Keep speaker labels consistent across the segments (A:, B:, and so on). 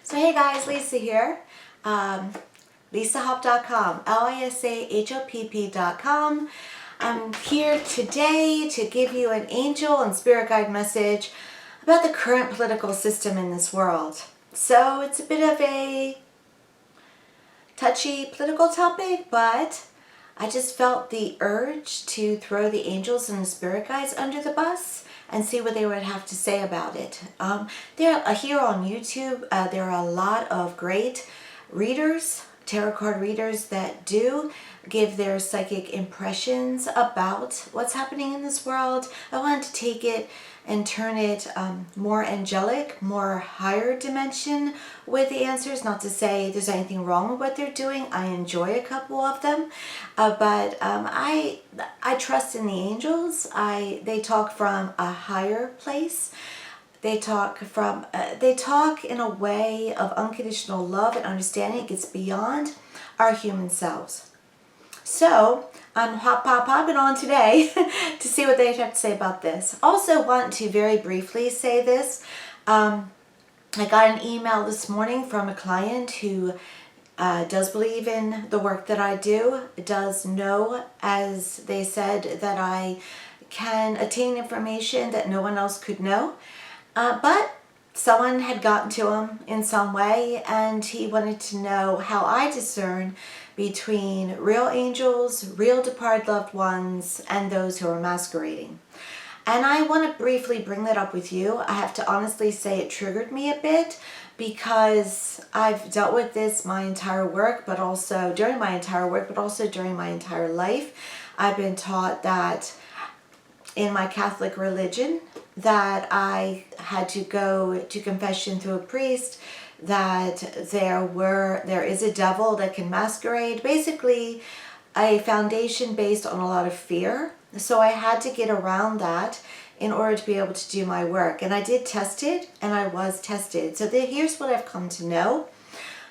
A: So hey guys, Lisa here. LisaHopp.com, LisaHopp.com. I'm here today to give you an angel and spirit guide message about the current political system in this world. So it's a bit of a touchy political topic, but I just felt the urge to throw the angels and the spirit guides under the bus and see what they would have to say about it. Here on YouTube, there are a lot of great readers, tarot card readers, that do give their psychic impressions about what's happening in this world. I wanted to take it and turn it more angelic, more higher dimension with the answers. Not to say there's anything wrong with what they're doing. I enjoy a couple of them, but I trust in the angels. They talk from a higher place. They talk in a way of unconditional love and understanding. It gets beyond our human selves. So I'm hopping on today to see what they have to say about this. Also want to very briefly say this. I got an email this morning from a client who does believe in the work that I do, does know, as they said, that I can attain information that no one else could know. But someone had gotten to him in some way, and he wanted to know how I discern between real angels, real departed loved ones, and those who are masquerading. And I want to briefly bring that up with you. I have to honestly say it triggered me a bit, because I've dealt with this my entire work, but also during my entire life. I've been taught that in my Catholic religion that I had to go to confession through a priest, that there is a devil that can masquerade, basically a foundation based on a lot of fear. So I had to get around that in order to be able to do my work. And I did test it, and I was tested. So here's what I've come to know.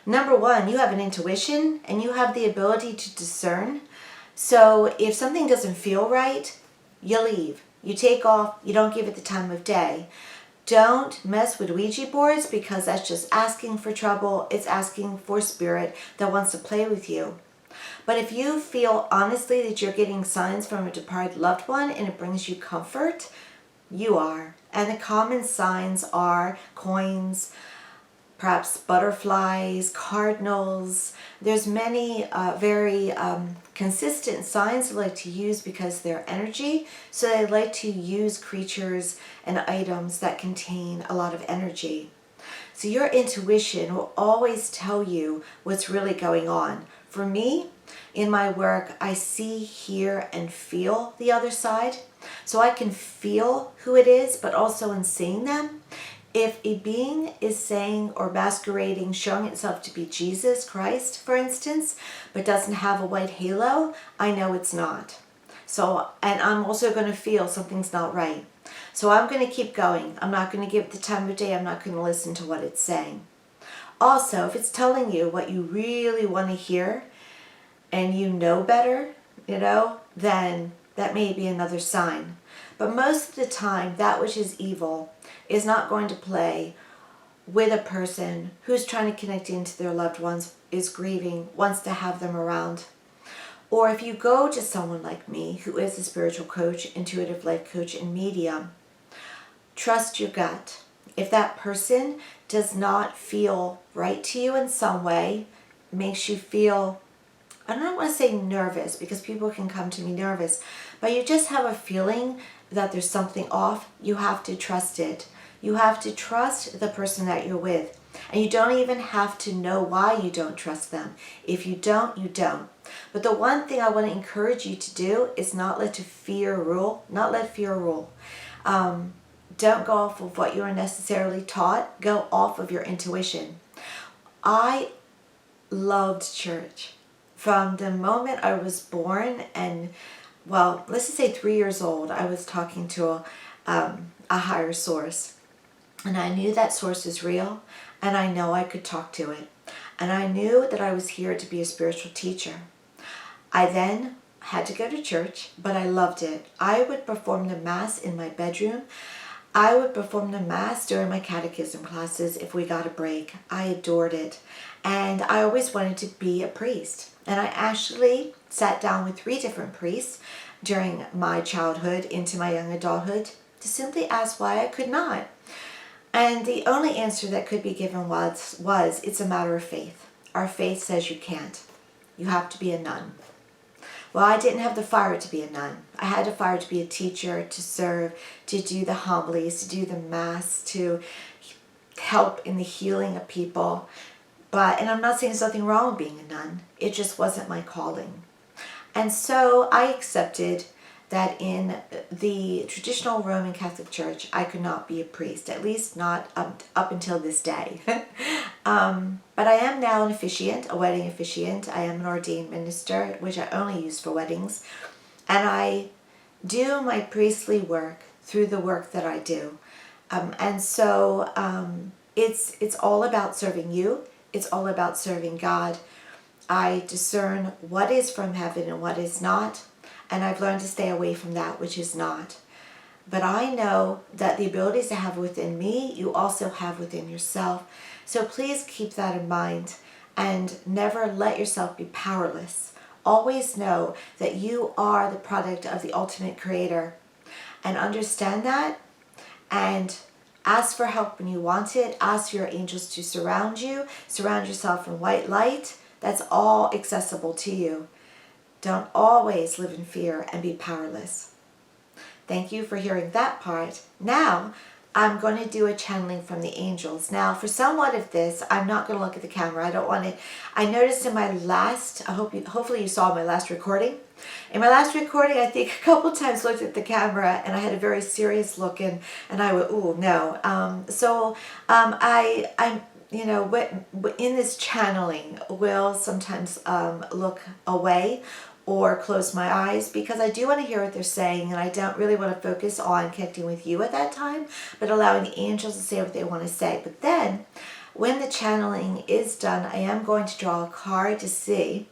A: Number one, you have an intuition, and you have the ability to discern. So if something doesn't feel right, you leave. You take off. You don't give it the time of day. Don't mess with Ouija boards, because that's just asking for trouble. It's asking for spirit that wants to play with you. But if you feel honestly that you're getting signs from a departed loved one and it brings you comfort, you are. And the common signs are coins, perhaps butterflies, cardinals. There's many very consistent signs they like to use because they're energy. So they like to use creatures and items that contain a lot of energy. So your intuition will always tell you what's really going on. For me, in my work, I see, hear, and feel the other side. So I can feel who it is, but also in seeing them. If a being is saying or masquerading, showing itself to be Jesus Christ, for instance, but doesn't have a white halo, I know it's not. So, and I'm also going to feel something's not right. So I'm going to keep going. I'm not going to give it the time of day. I'm not going to listen to what it's saying. Also, if it's telling you what you really want to hear and you know better, then that may be another sign. But most of the time, that which is evil is not going to play with a person who's trying to connect into their loved ones, is grieving, wants to have them around. Or if you go to someone like me, who is a spiritual coach, intuitive life coach, and medium, trust your gut. If that person does not feel right to you in some way, makes you feel, I don't want to say nervous, because people can come to me nervous, but you just have a feeling that there's something off, you have to trust it. You have to trust the person that you're with. And you don't even have to know why you don't trust them. If you don't, you don't. But the one thing I want to encourage you to do is not let fear rule. Don't go off of what you are necessarily taught. Go off of your intuition. I loved church. From the moment I was born, and well, let's just say 3 years old, I was talking to a higher source. And I knew that source is real, and I know I could talk to it. And I knew that I was here to be a spiritual teacher. I then had to go to church, but I loved it. I would perform the Mass in my bedroom. I would perform the Mass during my catechism classes if we got a break. I adored it. And I always wanted to be a priest. And I actually sat down with 3 different priests during my childhood into my young adulthood to simply ask why I could not. And the only answer that could be given was it's a matter of faith. Our faith says you can't. You have to be a nun. Well, I didn't have the fire to be a nun. I had the fire to be a teacher, to serve, to do the homilies, to do the Mass, to help in the healing of people. And I'm not saying there's nothing wrong with being a nun. It just wasn't my calling. And so I accepted that in the traditional Roman Catholic Church, I could not be a priest, at least not up until this day. But I am now an officiant, a wedding officiant. I am an ordained minister, which I only use for weddings. And I do my priestly work through the work that I do. And so it's all about serving you. It's all about serving God. I discern what is from heaven and what is not. And I've learned to stay away from that which is not. But I know that the abilities I have within me, you also have within yourself. So please keep that in mind and never let yourself be powerless. Always know that you are the product of the ultimate creator. And understand that and ask for help when you want it. Ask your angels to surround you. Surround yourself in white light. That's all accessible to you. Don't always live in fear and be powerless. Thank you for hearing that part. Now, I'm going to do a channeling from the angels. Now, for somewhat of this, I'm not going to look at the camera. I don't want to. I noticed in my last, hopefully you saw my last recording. In my last recording, I think a couple times looked at the camera and I had a very serious look and I went, ooh, no. I'm in this channeling will sometimes look away or close my eyes because I do want to hear what they're saying and I don't really want to focus on connecting with you at that time, but allowing the angels to say what they want to say. But then when the channeling is done, I am going to draw a card to see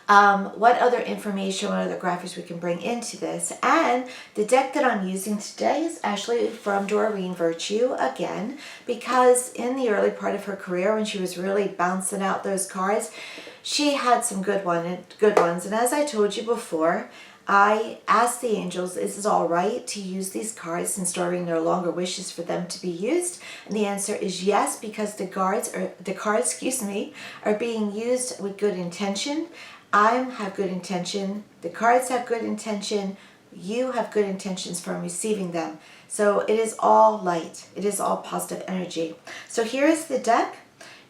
A: what other information, what other graphics we can bring into this. And the deck that I'm using today is actually from Doreen Virtue again, because in the early part of her career when she was really bouncing out those cards, she had some good ones. And as I told you before, I asked the angels, is it all right to use these cards since Doreen no longer wishes for them to be used? And the answer is yes, because the cards are being used with good intention. I have good intention. The cards have good intention. You have good intentions from receiving them. So it is all light. It is all positive energy. So here is the deck.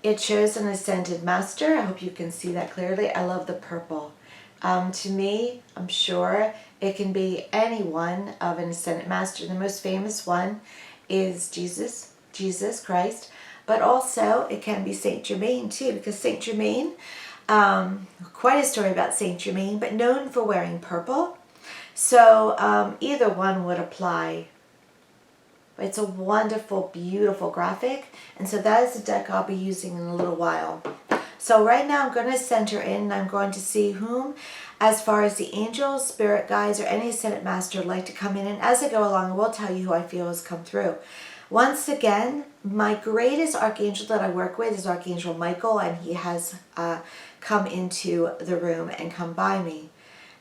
A: It shows an Ascended Master. I hope you can see that clearly. I love the purple. To me, I'm sure it can be any one of an Ascended Master. The most famous one is Jesus Christ. But also it can be Saint Germain too, because Saint Germain, quite a story about Saint Germain, but known for wearing purple. So either one would apply. It's a wonderful, beautiful graphic. And so that is the deck I'll be using in a little while. So right now I'm going to center in and I'm going to see whom, as far as the angels, spirit guides, or any Ascended Master would like to come in. And as I go along, I will tell you who I feel has come through. Once again, my greatest archangel that I work with is Archangel Michael, and he has come into the room and come by me.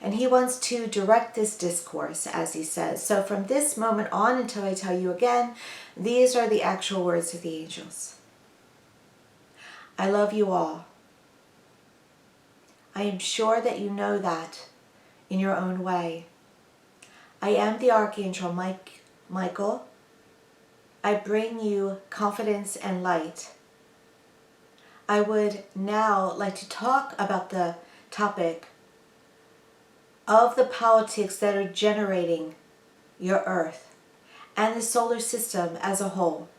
A: And he wants to direct this discourse, as he says. So from this moment on until I tell you again, these are the actual words of the angels. I love you all. I am sure that you know that in your own way. I am the Archangel Michael. I bring you confidence and light. I would now like to talk about the topic of the politics that are generating your earth and the solar system as a whole.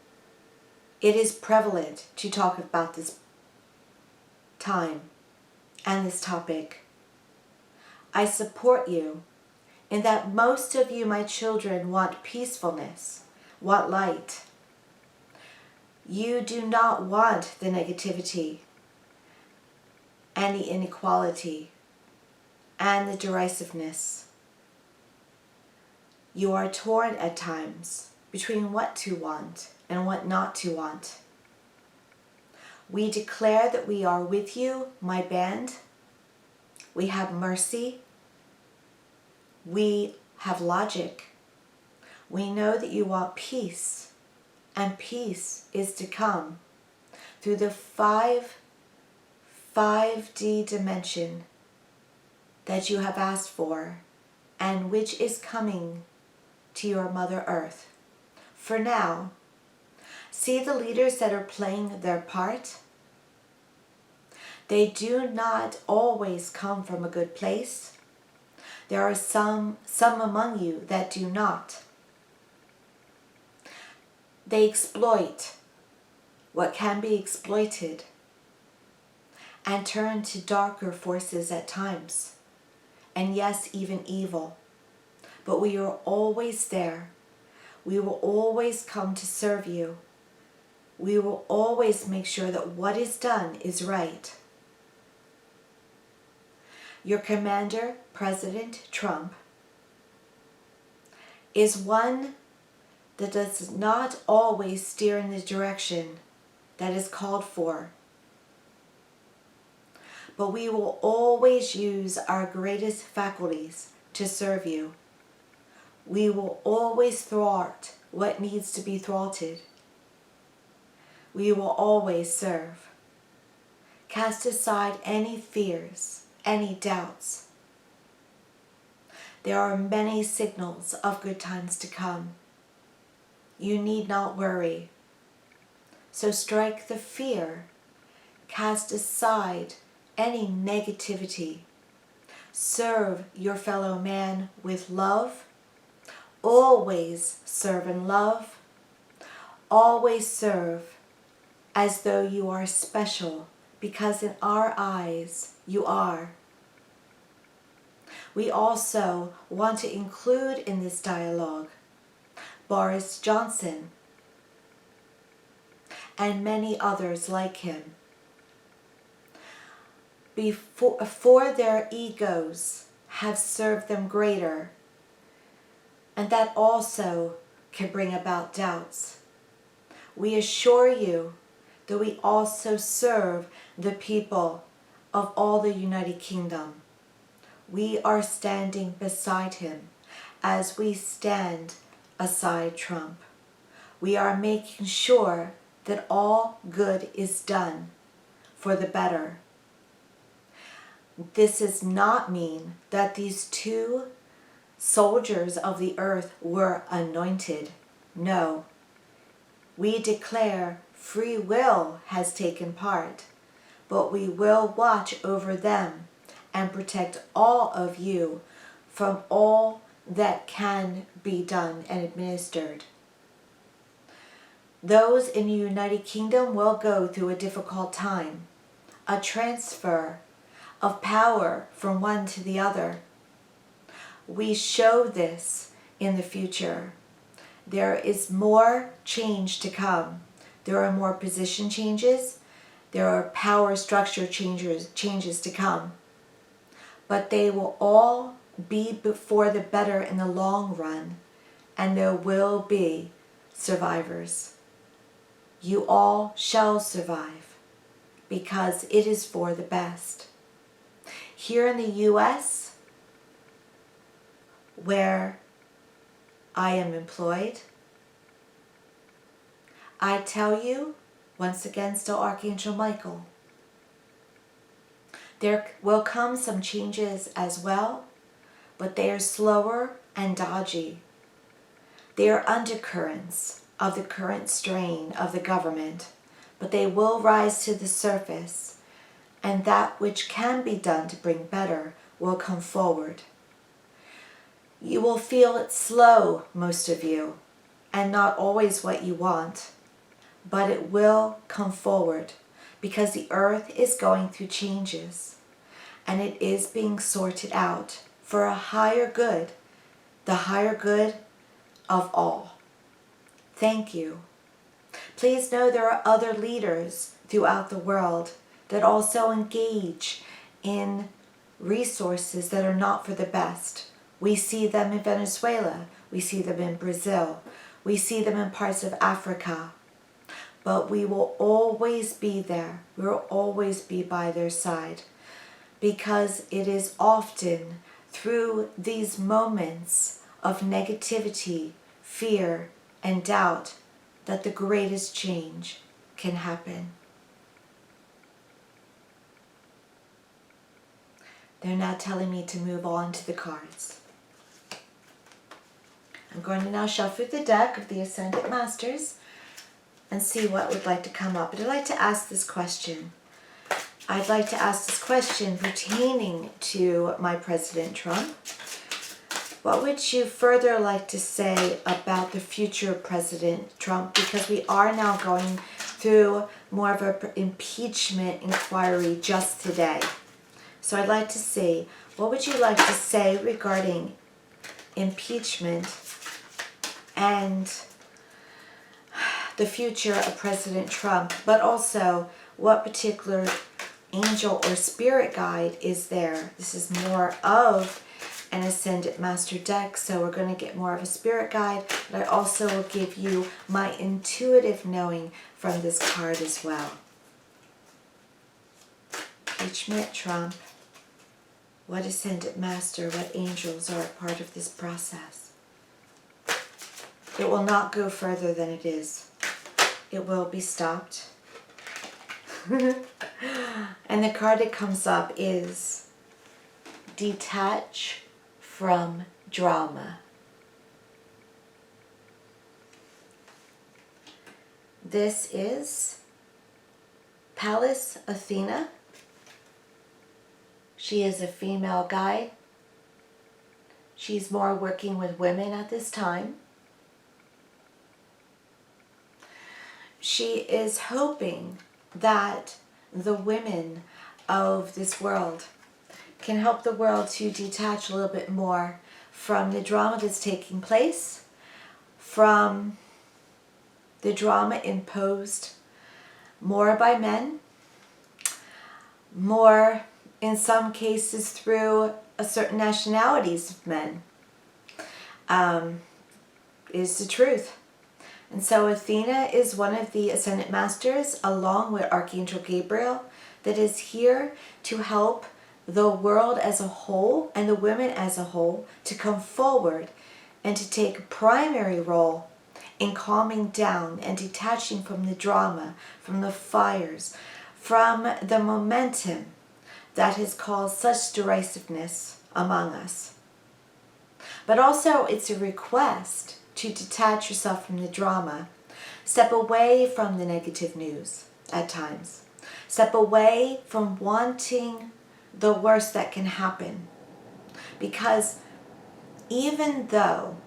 A: It is prevalent to talk about this time and this topic. I support you in that most of you, my children, want peacefulness, want light. You do not want the negativity and the inequality and the derisiveness. You are torn at times. between what to want and what not to want. We declare that we are with you, my band. We have mercy. We have logic. We know that you want peace, and peace is to come through the 5D dimension that you have asked for, and which is coming to your Mother Earth. For now, see the leaders that are playing their part? They do not always come from a good place. There are some among you that do not. They exploit what can be exploited and turn to darker forces at times, and yes, even evil. But we are always there. We will always come to serve you. We will always make sure that what is done is right. Your commander, President Trump, is one that does not always steer in the direction that is called for. But we will always use our greatest faculties to serve you. We will always thwart what needs to be thwarted. We will always serve. Cast aside any fears, any doubts. There are many signals of good times to come. You need not worry. So strike the fear. Cast aside any negativity. Serve your fellow man with love. Always serve in love. Always serve as though you are special, because in our eyes you are. We also want to include in this dialogue Boris Johnson and many others like him. Before their egos have served them greater, and that also can bring about doubts. We assure you that we also serve the people of all the United Kingdom. We are standing beside him as we stand aside Trump. We are making sure that all good is done for the better. This does not mean that these two soldiers of the earth were anointed. No. We declare free will has taken part, but we will watch over them and protect all of you from all that can be done and administered. Those in the United Kingdom will go through a difficult time, a transfer of power from one to the other. We show this in the future. There is more change to come. There are more position changes. There are power structure changes to come. But they will all be for the better in the long run, and there will be survivors. You all shall survive, because it is for the best. Here in the U.S., where I am employed, I tell you, once again, still Archangel Michael, there will come some changes as well, but they are slower and dodgy. They are undercurrents of the current strain of the government, but they will rise to the surface, and that which can be done to bring better will come forward. You will feel it slow, most of you, and not always what you want, but it will come forward because the earth is going through changes, and it is being sorted out for a higher good, the higher good of all. Thank you. Please know there are other leaders throughout the world that also engage in resources that are not for the best. We see them in Venezuela. We see them in Brazil. We see them in parts of Africa. But we will always be there. We will always be by their side. Because it is often through these moments of negativity, fear, and doubt that the greatest change can happen. They're now telling me to move on to the cards. I'm going to now shuffle the deck of the Ascended Masters and see what would like to come up. But I'd like to ask this question. I'd like to ask this question pertaining to my President Trump. What would you further like to say about the future of President Trump? Because we are now going through more of an impeachment inquiry just today. So I'd like to see, what would you like to say regarding impeachment and the future of President Trump, but also what particular angel or spirit guide is there? This is more of an Ascended Master deck, so we're going to get more of a spirit guide, but I also will give you my intuitive knowing from this card as well. Impeachment, Trump. What Ascended Master, what angels are a part of this process? It will not go further than it is. It will be stopped. And the card that comes up is detach from drama. This is Pallas Athena. She is a female guide. She's more working with women at this time. She is hoping that the women of this world can help the world to detach a little bit more from the drama that's taking place, from the drama imposed more by men, more in some cases through a certain nationalities of men, is the truth. And so Athena is one of the Ascended Masters, along with Archangel Gabriel, that is here to help the world as a whole and the women as a whole to come forward and to take a primary role in calming down and detaching from the drama, from the fires, from the momentum that has caused such derisiveness among us. But also it's a request to detach yourself from the drama. Step away from the negative news at times. Step away from wanting the worst that can happen. Because even though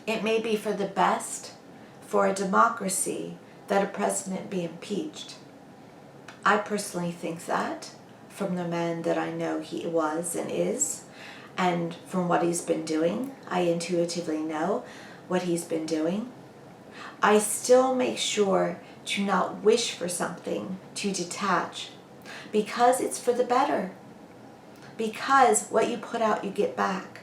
A: it may be for the best for a democracy that a president be impeached, I personally think that from the man that I know he was and is, and from what he's been doing, I intuitively know what he's been doing. I still make sure to not wish for something to detach, because it's for the better. Because what you put out, you get back.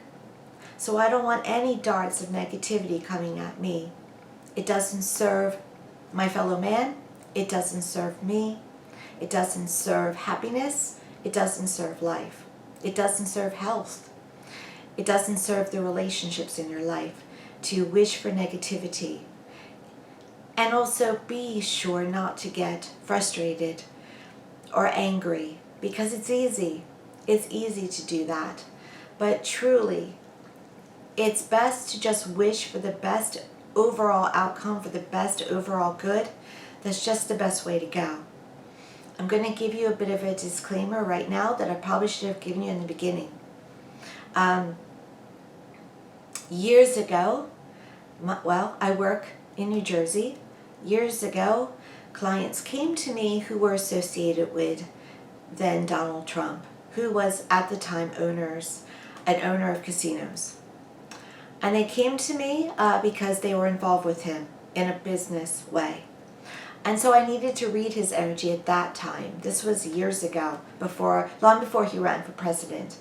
A: So I don't want any darts of negativity coming at me. It doesn't serve my fellow man. It doesn't serve me. It doesn't serve happiness. It doesn't serve life. It doesn't serve health. It doesn't serve the relationships in your life to wish for negativity. And also be sure not to get frustrated or angry, because it's easy. It's easy to do that. But truly, it's best to just wish for the best overall outcome, for the best overall good. That's just the best way to go. I'm going to give you a bit of a disclaimer right now that I probably should have given you in the beginning. Years ago, I work in New Jersey. Years ago, clients came to me who were associated with then Donald Trump, who was at the time an owner of casinos. And they came to me because they were involved with him in a business way. And so I needed to read his energy at that time. This was years ago, long before he ran for president.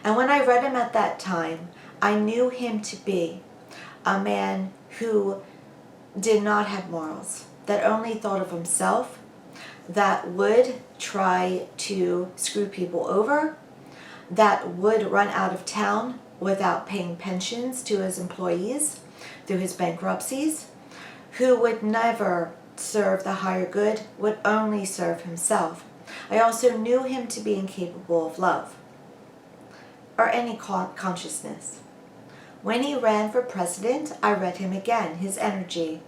A: And when I read him at that time, I knew him to be a man who did not have morals, that only thought of himself, that would try to screw people over, that would run out of town without paying pensions to his employees through his bankruptcies, who would never serve the higher good, would only serve himself. I also knew him to be incapable of love or any consciousness. When he ran for president, I read him again, his energy,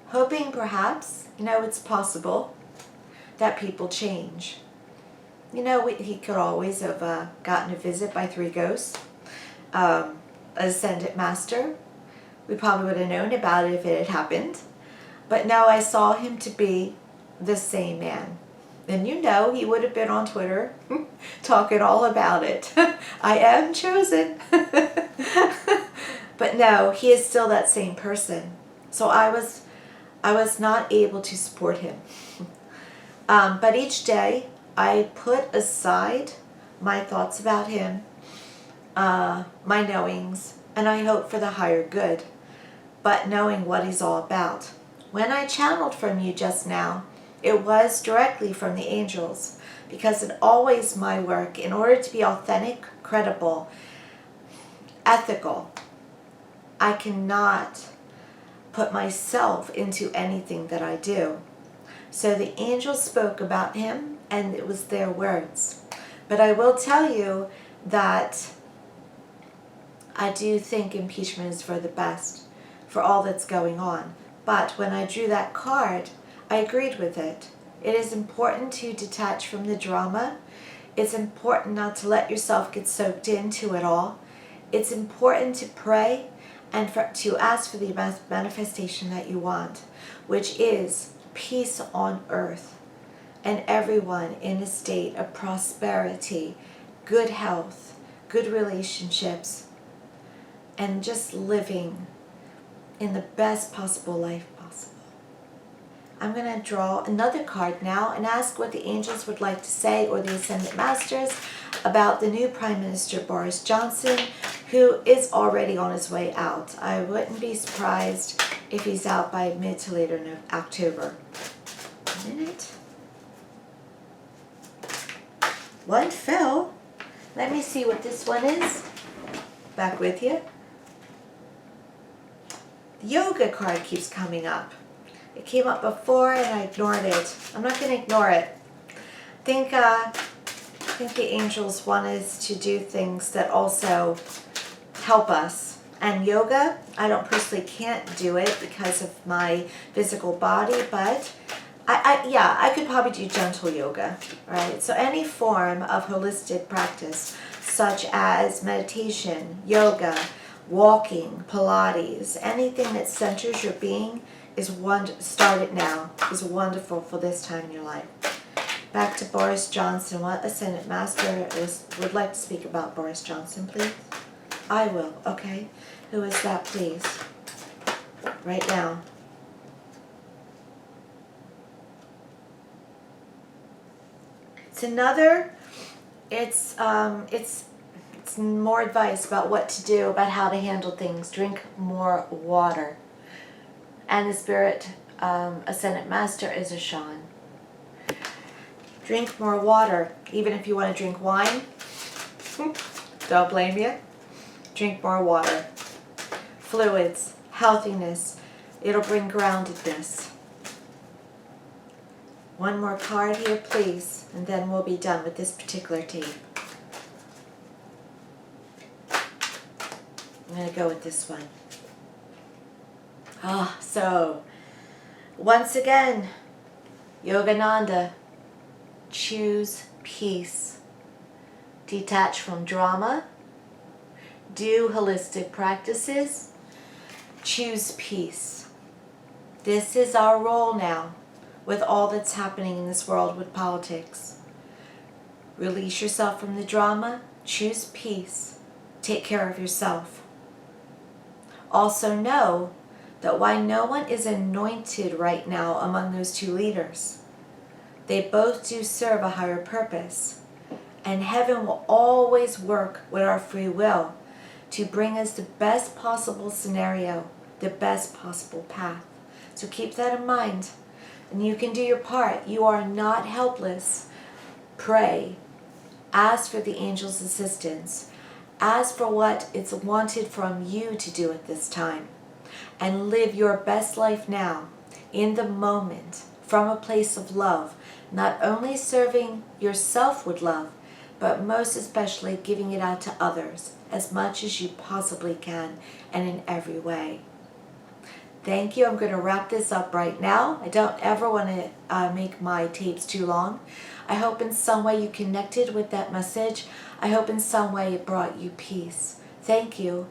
A: hoping perhaps, it's possible that people change. He could always have gotten a visit by 3 ghosts, ascended master. We probably would have known about it if it had happened. But no, I saw him to be the same man. And he would have been on Twitter talking all about it. I am chosen. But no, he is still that same person. So I was not able to support him. But each day I put aside my thoughts about him, my knowings, and I hope for the higher good, but knowing what he's all about. When I channeled from you just now, it was directly from the angels, because in always my work, in order to be authentic, credible, ethical, I cannot put myself into anything that I do. So the angels spoke about him, and it was their words. But I will tell you that I do think impeachment is for the best, for all that's going on. But when I drew that card, I agreed with it. It is important to detach from the drama. It's important not to let yourself get soaked into it all. It's important to pray and to ask for the manifestation that you want, which is peace on earth and everyone in a state of prosperity, good health, good relationships, and just living in the best possible life possible. I'm going to draw another card now and ask what the angels would like to say, or the Ascended Masters, about the new Prime Minister Boris Johnson, who is already on his way out. I wouldn't be surprised if he's out by mid to later October. A minute. One fell. Let me see what this one is. Back with you. The yoga card keeps coming up. It came up before and I ignored it. I'm not going to ignore it. I think the angels want us to do things that also help us. And yoga, I don't personally can't do it because of my physical body, but I could probably do gentle yoga, right? So any form of holistic practice, such as meditation, yoga, walking, Pilates, anything that centers your being start it now, is wonderful for this time in your life. Back to Boris Johnson. What Ascended Master would like to speak about Boris Johnson, please? I will, okay. Who is that, please? Right now. It's more advice about what to do, about how to handle things. Drink more water. And the Spirit Ascended Master is a Sean. Drink more water, even if you want to drink wine. Don't blame you. Drink more water. Fluids, healthiness. It'll bring groundedness. One more card here, please, and then we'll be done with this particular tape. I'm going to go with this one. So, once again, Yogananda, choose peace. Detach from drama. Do holistic practices. Choose peace. This is our role now with all that's happening in this world with politics. Release yourself from the drama. Choose peace. Take care of yourself. Also know that why no one is anointed right now among those two leaders. They both do serve a higher purpose. And heaven will always work with our free will, to bring us the best possible scenario, the best possible path. So keep that in mind. And you can do your part. You are not helpless. Pray. Ask for the angel's assistance. Ask for what it's wanted from you to do at this time. And live your best life now, in the moment, from a place of love. Not only serving yourself with love, but most especially giving it out to others as much as you possibly can and in every way. Thank you. I'm going to wrap this up right now. I don't ever want to make my tapes too long. I hope in some way you connected with that message. I hope in some way it brought you peace. Thank you.